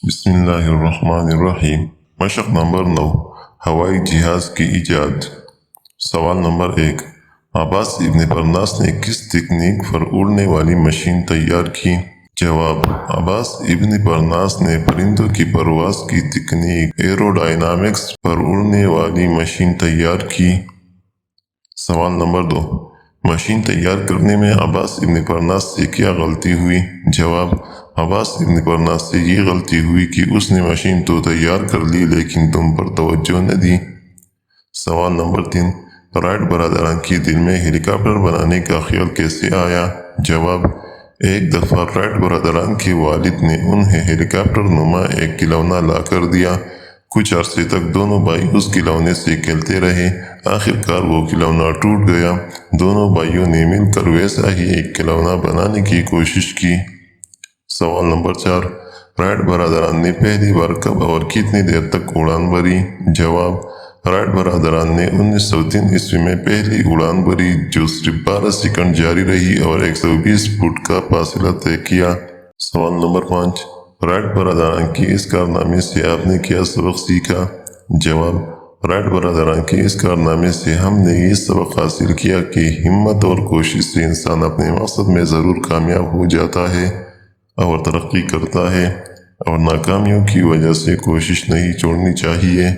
بسم اللہ الرحمن الرحیم۔ مشق نمبر 9، ہوائی جہاز کی ایجاد۔ سوال نمبر 1، عباس ابن پرناس نے کس تکنیک پر اڑنے والی مشین تیار کی؟ جواب، عباس ابن پرناس نے پرندوں کی پرواز کی تکنیک ایروڈائنامکس پر اڑنے والی مشین تیار کی۔ سوال نمبر 2، مشین تیار کرنے میں عباس ابن پرناس سے کیا غلطی ہوئی؟ جواب، عباس ابن پرناس سے یہ غلطی ہوئی کہ اس نے مشین تو تیار کر لی لیکن تم پر توجہ نہ دی۔ سوال نمبر 3، رائٹ برادران کی دل میں ہیلی کاپٹر بنانے کا خیال کیسے آیا؟ جواب، ایک دفعہ رائٹ برادران کے والد نے انہیں ہیلی کاپٹر نما ایک کھلونا لا کر دیا۔ کچھ عرصے تک دونوں بھائی اس کھلونے سے کھیلتے رہے۔ آخرکار وہ کھلونا ٹوٹ گیا۔ دونوں بھائیوں نے مل کر ویسا ہی ایک کھلونا بنانے کی کوشش کی۔ سوال نمبر 4، رائٹ برادران نے پہلی بار کب اور کتنی دیر تک اڑان بھری؟ جواب، رائٹ برادران نے 1903 میں پہلی اڑان بھری جو صرف 12 سیکنڈ جاری رہی اور 120 فٹ کا فاصلہ طے کیا۔ سوال نمبر 5، رائٹ برادران کی اس کارنامے سے آپ نے کیا سبق سیکھا؟ جواب، رائٹ برادران کے اس کارنامے سے ہم نے یہ سبق حاصل کیا کہ ہمت اور کوشش سے انسان اپنے مقصد میں ضرور کامیاب ہو جاتا ہے اور ترقی کرتا ہے، اور ناکامیوں کی وجہ سے کوشش نہیں چھوڑنی چاہیے۔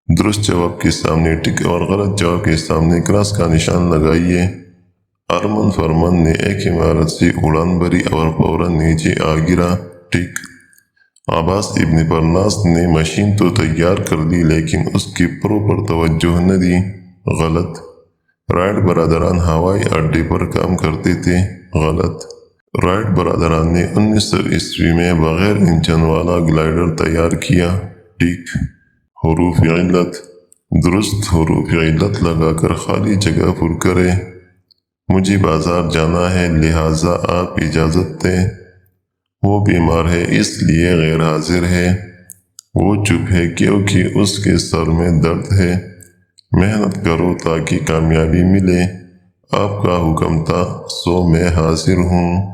درست جواب کے سامنے ٹک اور غلط جواب کے سامنے کراس کا نشان لگائیے۔ ارمن فرمن نے ایک عمارت سے اڑان بھری اور فوراً نیچے آ گرا، ٹک۔ عباس ابن پرناس نے مشین تو تیار کر لی لیکن اس کی پر توجہ نہ دی، غلط۔ رائٹ برادران ہوائی اڈے پر کام کرتے تھے، غلط۔ رائٹ برادران نے 1900 میں بغیر انجن والا گلائیڈر تیار کیا، ٹک۔ حروف علت، درست حروف علت لگا کر خالی جگہ پر کرے۔ مجھے بازار جانا ہے لہٰذا آپ اجازت دیں۔ وہ بیمار ہے اس لیے غیر حاضر ہے۔ وہ چپ ہے کیونکہ اس کے سر میں درد ہے۔ محنت کرو تاکہ کامیابی ملے۔ آپ کا حکم تھا سو میں حاضر ہوں۔